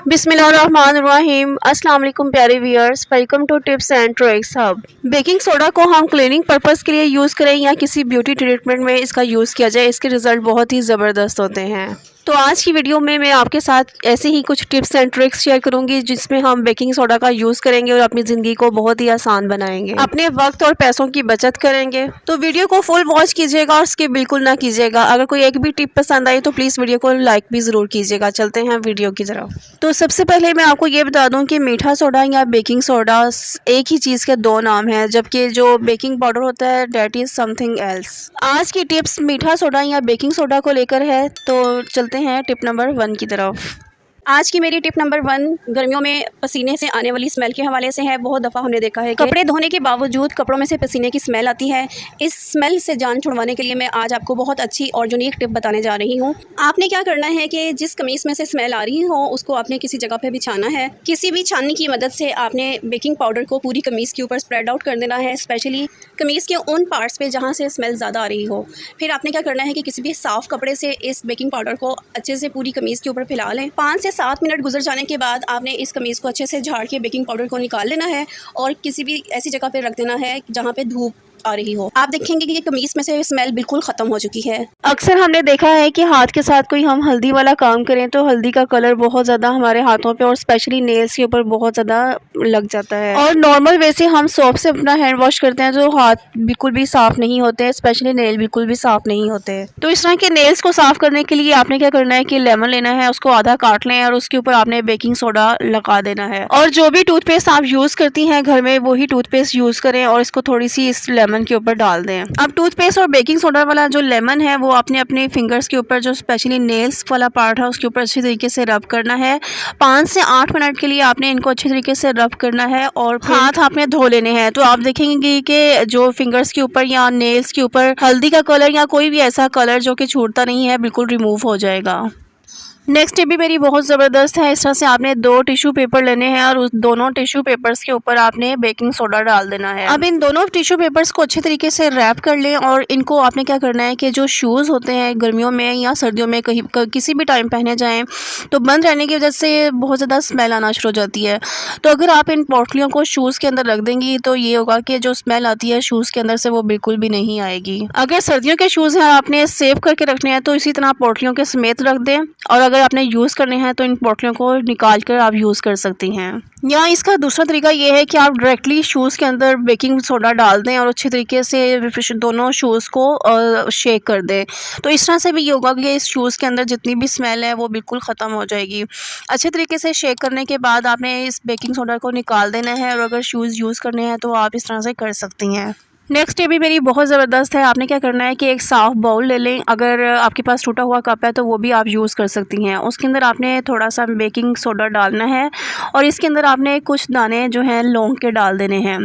बिस्मिल्लाहिर्रहमानिर्रहीम। अस्सलाम वालेकुम प्यारे viewers, welcome to tips and tricks hub. Baking soda को हम क्लीनिंग पर्पस के लिए यूज़ करें या किसी ब्यूटी ट्रीटमेंट में इसका यूज़ किया जाए, इसके रिज़ल्ट बहुत ही ज़बरदस्त होते हैं। तो आज की वीडियो में मैं आपके साथ ऐसे ही कुछ टिप्स एंड ट्रिक्स शेयर करूंगी जिसमें हम बेकिंग सोडा का यूज़ करेंगे और अपनी ज़िंदगी को बहुत ही आसान बनाएंगे, अपने वक्त और पैसों की बचत करेंगे। तो वीडियो को फुल वॉच कीजिएगा और स्किप बिल्कुल ना कीजिएगा। अगर कोई एक भी टिप पसंद आई तो प्लीज़ वीडियो को लाइक भी ज़रूर कीजिएगा। चलते हैं वीडियो की तरफ। तो सबसे पहले मैं आपको ये बता दूं कि मीठा सोडा या बेकिंग सोडा एक ही चीज़ के दो नाम हैं, जबकि जो बेकिंग पाउडर होता है डेट इज़ समथिंग एल्स। आज की टिप्स मीठा सोडा या बेकिंग सोडा को लेकर है, तो चलते हैं टिप नंबर 1 की तरफ। आज की मेरी टिप नंबर 1 गर्मियों में पसीने से आने वाली स्मेल के हवाले से है। बहुत दफ़ा हमने देखा है कि कपड़े धोने के बावजूद कपड़ों में से पसीने की स्मेल आती है। इस स्मेल से जान छुड़वाने के लिए मैं आज आपको बहुत अच्छी और यूनिक टिप बताने जा रही हूँ। आपने क्या करना है कि जिस कमीज़ में से स्मेल आ रही हो उसको आपने किसी जगह पर बिछाना है। किसी भी छाननी की मदद से आपने बेकिंग पाउडर को पूरी कमीज़ के ऊपर स्प्रेड आउट कर देना है, स्पेशली कमीज़ के उन पार्ट्स पे जहाँ से स्मेल ज़्यादा आ रही हो। फिर आपने क्या करना है कि किसी भी साफ़ कपड़े से इस बेकिंग पाउडर को अच्छे से पूरी कमीज़ के ऊपर फैला लें। 5 से 7 मिनट गुजर जाने के बाद आपने इस कमीज़ को अच्छे से झाड़ के बेकिंग पाउडर को निकाल लेना है और किसी भी ऐसी जगह पे रख देना है जहाँ पे धूप आ रही हो। आप देखेंगे कि कमीज़ में से स्मेल बिल्कुल ख़त्म हो चुकी है। अक्सर हमने देखा है कि हाथ के साथ कोई हम हल्दी वाला काम करें तो हल्दी का कलर बहुत ज़्यादा हमारे हाथों पे और स्पेशली नेल्स के ऊपर बहुत ज़्यादा लग जाता है। और नॉर्मल वैसे हम सोप से अपना हैंड वॉश करते हैं जो हाथ बिल्कुल भी साफ़ नहीं होते, स्पेशली नेल बिल्कुल भी साफ़ नहीं होते। तो इस तरह के नेल्स को साफ़ करने के लिए आपने क्या करना है कि लेमन लेना है, उसको आधा काट लें और उसके ऊपर आपने बेकिंग सोडा लगा देना है। और जो भी टूथपेस्ट आप यूज़ करती हैं घर में वही टूथपेस्ट यूज़ करें और इसको थोड़ी सी इस लेमन के ऊपर डाल दें। अब टूथपेस्ट और बेकिंग सोडा वाला जो लेमन है वो आपने अपने फिंगर्स के ऊपर जो स्पेशली नेल्स वाला पार्ट है उसके ऊपर अच्छी तरीके से रब करना है। 5 से 8 मिनट के लिए आपने इनको अच्छी तरीके से रब करना है और हाथ आपने धो लेने हैं। तो आप देखेंगे कि जो फिंगर्स के ऊपर या नेल्स के ऊपर हल्दी का कलर या कोई भी ऐसा कलर जो कि छूटता नहीं है बिल्कुल रिमूव हो जाएगा। नेक्स्ट टिप भी मेरी बहुत ज़बरदस्त है। इस तरह से आपने 2 टिश्यू पेपर लेने हैं और उस दोनों टिश्यू पेपर्स के ऊपर आपने बेकिंग सोडा डाल देना है। अब इन दोनों टिश्यू पेपर्स को अच्छे तरीके से रैप कर लें और इनको आपने क्या करना है कि जो शूज़ होते हैं गर्मियों में या सर्दियों में कहीं किसी भी टाइम पहने जाएँ तो बंद रहने की वजह से बहुत ज़्यादा स्मेल आना शुरू हो जाती है। तो अगर आप इन पोटलियों को शूज़ के अंदर रख देंगी तो ये होगा कि जो स्मेल आती है शूज़ के अंदर से वो बिल्कुल भी नहीं आएगी। अगर सर्दियों के शूज़ हैं आपने सेव करके रखने हैं तो इसी तरह पोटलियों के समेत रख दें और अगर आपने यूज़ करने हैं तो इन पोटलियों को निकाल कर आप यूज़ कर सकती हैं। या इसका दूसरा तरीका ये है कि आप डायरेक्टली शूज़ के अंदर बेकिंग सोडा डाल दें और अच्छे तरीके से दोनों शूज़ को शेक कर दें। तो इस तरह से भी ये होगा कि इस शूज़ के अंदर जितनी भी स्मेल है वो बिल्कुल ख़त्म हो जाएगी। अच्छे तरीके से शेक करने के बाद आपने इस बेकिंग सोडा को निकाल देना है और अगर शूज़ यूज़ करने हैं तो आप इस तरह से कर सकती हैं। नेक्स्ट ये भी मेरी बहुत ज़बरदस्त है। आपने क्या करना है कि एक साफ़ बाउल ले लें, अगर आपके पास टूटा हुआ कप है तो वो भी आप यूज़ कर सकती हैं। उसके अंदर आपने थोड़ा सा बेकिंग सोडा डालना है और इसके अंदर आपने कुछ दाने जो हैं लौंग के डाल देने हैं।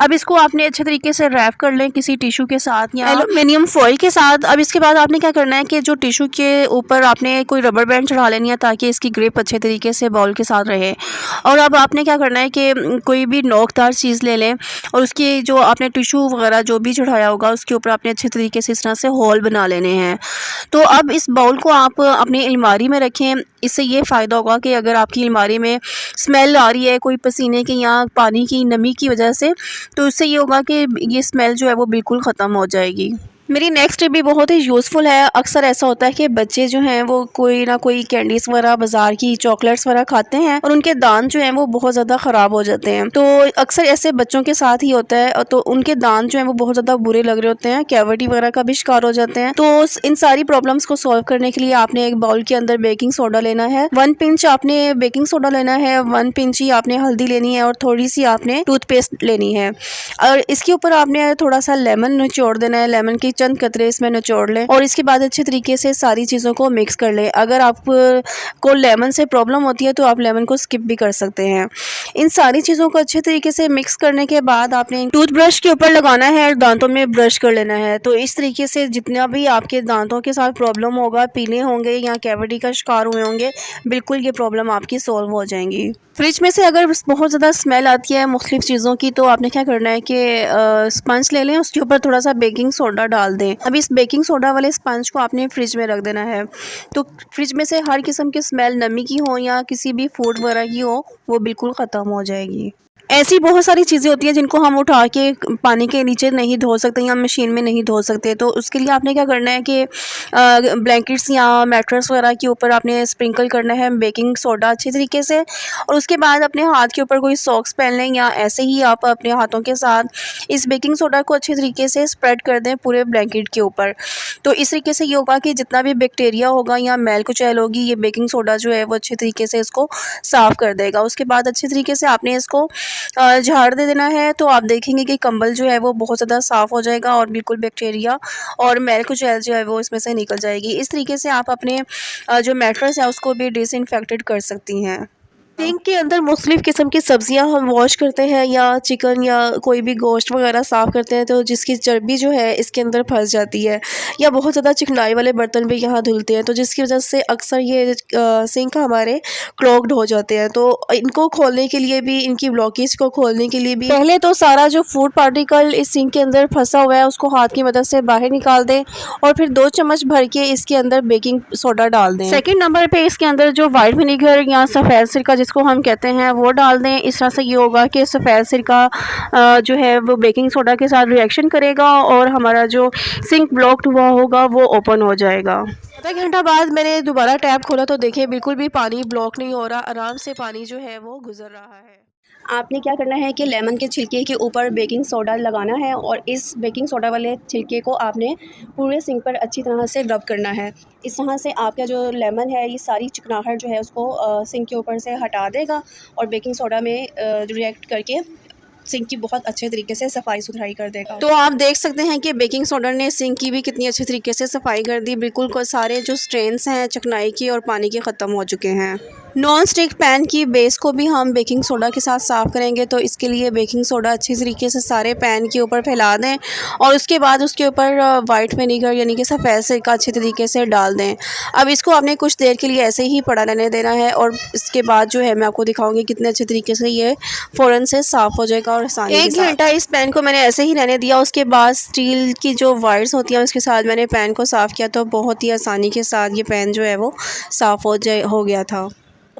अब इसको आपने अच्छे तरीके से रैप कर लें किसी टिश्यू के साथ या एल्युमिनियम फॉइल के साथ। अब इसके बाद आपने क्या करना है कि जो टिश्यू के ऊपर आपने कोई रबर बैंड चढ़ा लेनी है ताकि इसकी ग्रिप अच्छे तरीके से बाउल के साथ रहे। और अब आपने क्या करना है कि कोई भी नोकदार चीज़ ले लें और उसकी जो आपने टिश्यू वगैरह जो भी चढ़ाया होगा उसके ऊपर आपने अच्छे तरीके से इस तरह से होल बना लेने हैं। तो अब इस बाउल को आप अपनी अलमारी में रखें। इससे ये फ़ायदा होगा कि अगर आपकी अलमारी में स्मेल आ रही है कोई पसीने की या पानी की नमी की वजह से तो इससे ये होगा कि ये स्मेल जो है वो बिल्कुल ख़त्म हो जाएगी। मेरी नेक्स्ट टिप भी बहुत ही यूज़फुल है। अक्सर ऐसा होता है कि बच्चे जो हैं वो कोई ना कोई कैंडीज़ वगैरह बाज़ार की चॉकलेट्स वगैरह खाते हैं और उनके दांत जो हैं वो बहुत ज़्यादा ख़राब हो जाते हैं। तो अक्सर ऐसे बच्चों के साथ ही होता है तो उनके दांत जो हैं वो बहुत ज़्यादा बुरे लग रहे होते हैं, कैविटी वगैरह का भी शिकार हो जाते हैं। तो इन सारी प्रॉब्लम्स को सॉल्व करने के लिए आपने एक बाउल के अंदर बेकिंग सोडा लेना है, 1 पिंच आपने बेकिंग सोडा लेना है, 1 पिंच ही आपने हल्दी लेनी है और थोड़ी सी आपने टूथपेस्ट लेनी है और इसके ऊपर आपने थोड़ा सा लेमन निचोड़ देना है। लेमन की चंद कतरे इसमें निचोड़ लें और इसके बाद अच्छे तरीके से सारी चीज़ों को मिक्स कर लें। अगर आपको लेमन से प्रॉब्लम होती है तो आप लेमन को स्किप भी कर सकते हैं। इन सारी चीज़ों को अच्छे तरीके से मिक्स करने के बाद आपने टूथब्रश के ऊपर लगाना है और दांतों में ब्रश कर लेना है। तो इस तरीके से जितना भी आपके दांतों के साथ प्रॉब्लम होगा, पीले होंगे या कैविटी का शिकार हुए होंगे, बिल्कुल ये प्रॉब्लम आपकी सॉल्व हो जाएंगी। फ्रिज में से अगर बहुत ज़्यादा स्मेल आती है मुख्तलिफ़ चीज़ों की तो आपने क्या करना है कि स्पंज ले लें, उसके ऊपर थोड़ा सा बेकिंग सोडा डाल डाल दें। अब इस बेकिंग सोडा वाले स्पंज को आपने फ्रिज में रख देना है। तो फ्रिज में से हर किस्म की स्मेल, नमी की हो या किसी भी फूड वगैरह की हो, वो बिल्कुल ख़त्म हो जाएगी। ऐसी बहुत सारी चीज़ें होती हैं जिनको हम उठा के पानी के नीचे नहीं धो सकते या मशीन में नहीं धो सकते। तो उसके लिए आपने क्या करना है कि ब्लैंकेट्स या मैट्रेस वगैरह के ऊपर आपने स्प्रिंकल करना है बेकिंग सोडा अच्छी तरीके से, और उसके बाद अपने हाथ के ऊपर कोई सॉक्स पहन लें या ऐसे ही आप अपने हाथों के साथ इस बेकिंग सोडा को अच्छी तरीके से स्प्रेड कर दें पूरे ब्लैंकेट के ऊपर। तो इस तरीके से ये होगा कि जितना भी बैक्टीरिया होगा या मैल कुचैल होगी, ये बेकिंग सोडा जो है वो अच्छे तरीके से इसको साफ़ कर देगा। उसके बाद अच्छे तरीके से आपने इसको झाड़ दे देना है। तो आप देखेंगे कि कंबल जो है वो बहुत ज़्यादा साफ़ हो जाएगा और बिल्कुल बैक्टीरिया और मैल कुचैल जो है वो इसमें से निकल जाएगी। इस तरीके से आप अपने जो मैट्रेस है उसको भी डिसइंफेक्टेड कर सकती हैं। सिंक के अंदर मुख्तलिफ़ किस्म की सब्ज़ियाँ हम वॉश करते हैं या चिकन या कोई भी गोश्त वगैरह साफ़ करते हैं, तो जिसकी चर्बी जो है इसके अंदर फंस जाती है, या बहुत ज़्यादा चिकनाई वाले बर्तन भी यहाँ धुलते हैं, तो जिसकी वजह से अक्सर ये सिंक हमारे क्लॉग्ड हो जाते हैं। तो इनको खोलने के लिए भी, इनकी ब्लॉकेज को खोलने के लिए भी पहले तो सारा जो फूड पार्टिकल इस सिंक के अंदर फंसा हुआ है उसको हाथ की मदद से बाहर निकाल दें और फिर 2 चम्मच भर के इसके अंदर बेकिंग सोडा डाल दें। सेकेंड नंबर पे इसके अंदर जो वाइट विनीगर या सफ़ेद सिरका जिसको हम कहते हैं वो डाल दें। इस तरह से ये होगा कि सफ़ेद सिरका जो है वो बेकिंग सोडा के साथ रिएक्शन करेगा और हमारा जो सिंक ब्लॉक्ड हुआ होगा वो ओपन हो जाएगा। आधा घंटा बाद मैंने दोबारा टैप खोला तो देखिए बिल्कुल भी पानी ब्लॉक नहीं हो रहा, आराम से पानी जो है वो गुजर रहा है। आपने क्या करना है कि लेमन के छिलके के ऊपर बेकिंग सोडा लगाना है और इस बेकिंग सोडा वाले छिलके को आपने पूरे सिंक पर अच्छी तरह से रब करना है। इस तरह से आपका जो लेमन है ये सारी चिकनाहट जो है उसको सिंक के ऊपर से हटा देगा और बेकिंग सोडा में रिएक्ट करके सिंक की बहुत अच्छे तरीके से सफाई सुथराई कर देगा। तो आप देख सकते हैं कि बेकिंग सोडा ने सिंक की भी कितनी अच्छे तरीके से सफाई कर दी। बिल्कुल को सारे जो स्ट्रेन्स हैं चिकनाई की और पानी के ख़त्म हो चुके हैं। नॉन स्टिक पैन की बेस को भी हम बेकिंग सोडा के साथ साफ़ करेंगे, तो इसके लिए बेकिंग सोडा अच्छी तरीके से सारे पैन के ऊपर फैला दें और उसके बाद उसके ऊपर वाइट विनीगर यानी कि सफ़ेद सिरका अच्छी तरीके से डाल दें। अब इसको आपने कुछ देर के लिए ऐसे ही पड़ा रहने देना है और इसके बाद जो है मैं आपको दिखाऊंगी कितने अच्छे तरीके से ये फ़ौरन से साफ़ हो जाएगा और आसानी से। 1 घंटा इस पैन को मैंने ऐसे ही रहने दिया। उसके बाद स्टील की जो वायर्स होती हैं उसके साथ मैंने पैन को साफ़ किया, तो बहुत ही आसानी के साथ ये पैन जो है वो साफ़ हो गया था।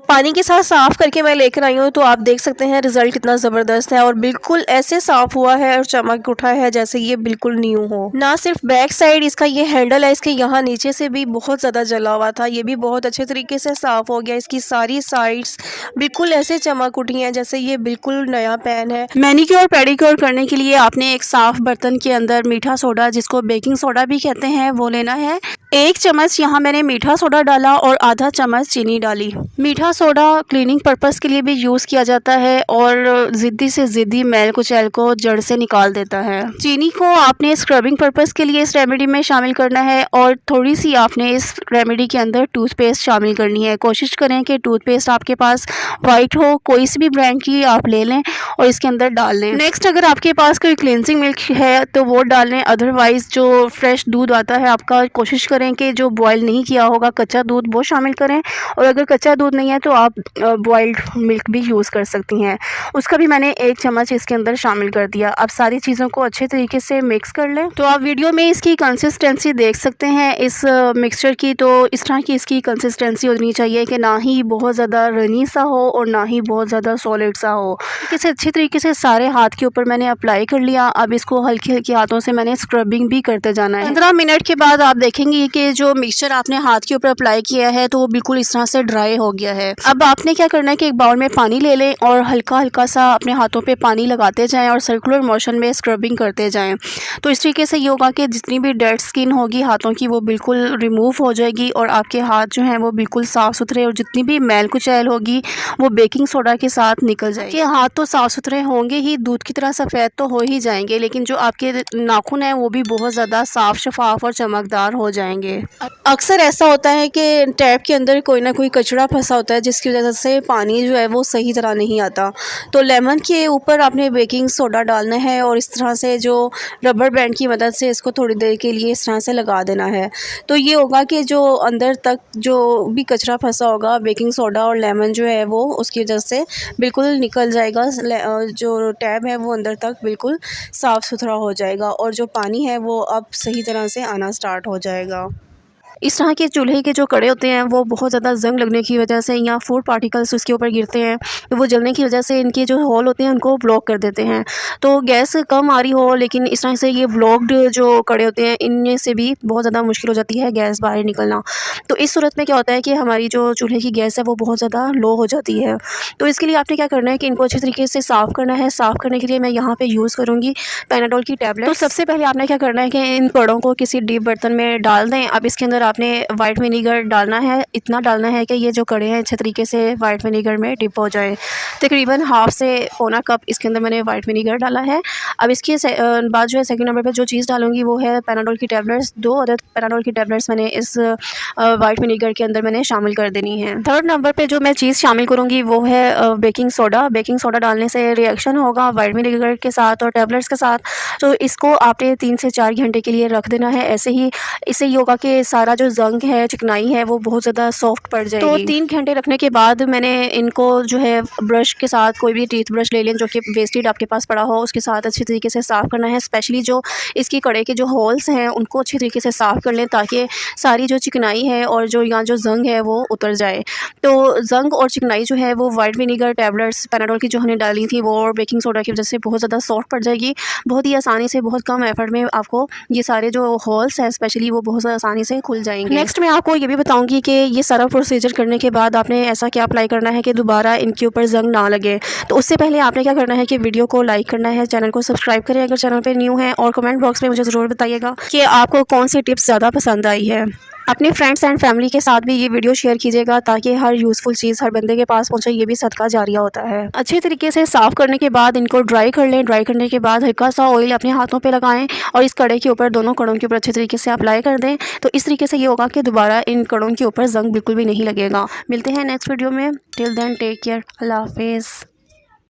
पानी के साथ साफ़ करके मैं लेकर आई हूँ, तो आप देख सकते हैं रिज़ल्ट कितना ज़बरदस्त है और बिल्कुल ऐसे साफ़ हुआ है और चमक उठा है जैसे ये बिल्कुल न्यू हो। ना सिर्फ बैक साइड इसका ये हैंडल है, इसके यहाँ नीचे से भी बहुत ज़्यादा जला हुआ था, ये भी बहुत अच्छे तरीके से साफ़ हो गया। इसकी सारी साइड्स बिल्कुल ऐसे चमक उठी हैं जैसे ये बिल्कुल नया पैन है। मैनीक्योर पेडिक्योर करने के लिए आपने एक साफ़ बर्तन के अंदर मीठा सोडा, जिसको बेकिंग सोडा भी कहते हैं, वो लेना है। 1 चम्मच यहाँ मैंने मीठा सोडा डाला और आधा चम्मच चीनी डाली। मीठा सोडा क्लीनिंग पर्पस के लिए भी यूज़ किया जाता है और ज़िद्दी से ज़िद्दी मैल कुचैल को जड़ से निकाल देता है। चीनी को आपने स्क्रबिंग पर्पस के लिए इस रेमेडी में शामिल करना है और थोड़ी सी आपने इस रेमेडी के अंदर टूथपेस्ट शामिल करनी है। कोशिश करें कि टूथपेस्ट आपके पास वाइट हो, कोई सी भी ब्रांड की आप ले लें और इसके अंदर डाल लें। नेक्स्ट अगर आपके पास कोई क्लिनजिंग मिल्क है तो वो डाल लें, अदरवाइज़ जो फ्रेश दूध आता है आपका, कोशिश करें कि जो बॉयल नहीं किया होगा कच्चा दूध वो शामिल करें, और अगर कच्चा दूध नहीं है तो आप बॉइल्ड मिल्क भी यूज़ कर सकती हैं। उसका भी मैंने 1 चम्मच इसके अंदर शामिल कर दिया। अब सारी चीज़ों को अच्छे तरीके से मिक्स कर लें। तो आप वीडियो में इसकी कंसिस्टेंसी देख सकते हैं इस मिक्सचर की। तो इस तरह की इसकी कंसिस्टेंसी होनी चाहिए कि ना ही बहुत ज़्यादा रनी सा हो और ना ही बहुत ज़्यादा सॉलिड सा हो। इसे अच्छी तरीके से सारे हाथ के ऊपर मैंने अप्लाई कर लिया। अब इसको हल्के हल्के हाथों से मैंने स्क्रबिंग भी करते जाना है। 15 मिनट के बाद आप देखेंगे कि जो मिक्सचर आपने हाथ के ऊपर अप्लाई किया है तो वो बिल्कुल इस तरह से ड्राई हो गया है। अब आपने क्या करना है कि एक बाउल में पानी ले लें और हल्का हल्का सा अपने हाथों पे पानी लगाते जाएं और सर्कुलर मोशन में स्क्रबिंग करते जाएं। तो इस तरीके से ये होगा कि जितनी भी डेड स्किन होगी हाथों की वो बिल्कुल रिमूव हो जाएगी और आपके हाथ जो हैं वो बिल्कुल साफ़ सुथरे, और जितनी भी मैल कुचैल होगी वो बेकिंग सोडा के साथ निकल जाएगी। हाथ तो साफ़ सुथरे होंगे ही, दूध की तरह सफ़ेद तो हो ही जाएंगे, लेकिन जो आपके नाखून हैं वो भी बहुत ज़्यादा साफ़, शफाफ और चमकदार हो जाएंगे। अक्सर ऐसा होता है कि टैप के अंदर कोई ना कोई कचरा फंसा होता है जिसकी वजह से पानी जो है वो सही तरह नहीं आता। तो लेमन के ऊपर आपने बेकिंग सोडा डालना है और इस तरह से जो रबर बैंड की मदद से इसको थोड़ी देर के लिए इस तरह से लगा देना है। तो ये होगा कि जो अंदर तक जो भी कचरा फंसा होगा बेकिंग सोडा और लेमन जो है वो उसकी वजह से बिल्कुल निकल जाएगा। जो टैब है वो अंदर तक बिल्कुल साफ़ सुथरा हो जाएगा और जो पानी है वो अब सही तरह से आना स्टार्ट हो जाएगा। इस तरह के चूल्हे के जो कड़े होते हैं वो बहुत ज़्यादा ज़ंग लगने की वजह से या फूड पार्टिकल्स उसके ऊपर गिरते हैं, तो वो जलने की वजह से इनके जो होल होते हैं उनको ब्लॉक कर देते हैं। तो गैस कम आ रही हो लेकिन इस तरह से ये ब्लॉक्ड जो कड़े होते हैं इनमें से भी बहुत ज़्यादा मुश्किल हो जाती है गैस बाहर निकलना। तो इस सूरत में क्या होता है कि हमारी जो चूल्हे की गैस है वो बहुत ज़्यादा लो हो जाती है। तो इसके लिए आपने क्या करना है कि इनको अच्छी तरीके से साफ़ करना है। साफ़ करने के लिए मैं यहाँ पर यूज़ करूँगी पैनाडोल की टैबलेट। तो सबसे पहले आपने क्या करना है कि इन कड़ों को किसी डीप बर्तन में डाल दें। अब इसके अंदर आपने वाइट विनीगर डालना है, इतना डालना है कि ये जो कड़े हैं अच्छे तरीके से वाइट विनीगर में डिप हो जाए। तकरीबन हाफ़ से पौना कप इसके अंदर मैंने वाइट विनीगर डाला है। अब इसके बाद जो है सेकंड नंबर पे जो चीज़ डालूँगी वो है पैनाडोल की टैबलेट्स। 2 अदद पैनाडोल की टैबलेट्स मैंने इस वाइट विनीगर के अंदर मैंने शामिल कर देनी है। थर्ड नंबर पे जो मैं चीज़ शामिल करूँगी वो है बेकिंग सोडा। बेकिंग सोडा डालने से रिएक्शन होगा वाइट विनीगर के साथ और टैबलेट्स के साथ, तो इसको आपने 3 से 4 घंटे के लिए रख देना है ऐसे ही। इससे ये होगा कि सारा जो ज़ंग है, चिकनाई है वो बहुत ज़्यादा सॉफ्ट पड़ जाएगी। तो 3 घंटे रखने के बाद मैंने इनको जो है ब्रश के साथ, कोई भी टीथ ब्रश ले लें जो कि वेस्टेड आपके पास पड़ा हो, उसके साथ अच्छी तरीके से साफ़ करना है। स्पेशली जो इसकी कड़े के जो होल्स हैं उनको अच्छी तरीके से साफ़ कर लें ताकि सारी जो चिकनाई है और जो यहाँ जो ज़ंग है वो उतर जाए। तो ज़ंग और चिकनाई जो है वो वाइट विनीगर टैबलेट्स पैनाडोल की जो हमने डाली थी वो और बेकिंग सोडा की वजह से बहुत ज़्यादा सॉफ्ट पड़ जाएगी। बहुत ही आसानी से, बहुत कम एफर्ट में आपको ये सारे जो होल्स हैं स्पेशली वो बहुत आसानी से खुल जाएंगे। नेक्स्ट मैं आपको ये भी बताऊंगी कि ये सारा प्रोसीजर करने के बाद आपने ऐसा क्या अप्लाई करना है कि दोबारा इनके ऊपर जंग ना लगे। तो उससे पहले आपने क्या करना है कि वीडियो को लाइक करना है, चैनल को सब्सक्राइब करें अगर चैनल पे न्यू है, और कमेंट बॉक्स में मुझे ज़रूर बताइएगा कि आपको कौन सी टिप्स ज़्यादा पसंद आई है। अपने फ्रेंड्स एंड फैमिली के साथ भी ये वीडियो शेयर कीजिएगा ताकि हर यूज़फुल चीज़ हर बंदे के पास पहुंचे। ये भी सदका जारिया होता है। अच्छे तरीके से साफ़ करने के बाद इनको ड्राई कर लें। ड्राई करने के बाद हल्का सा ऑयल अपने हाथों पे लगाएं और इस कड़े के ऊपर, दोनों कड़ों के ऊपर अच्छे तरीके से अप्लाई कर दें। तो इस तरीके से ये होगा कि दोबारा इन कड़ों के ऊपर जंग बिल्कुल भी नहीं लगेगा। मिलते हैं नेक्स्ट वीडियो में। Till then take care. अल्लाह हाफिज़।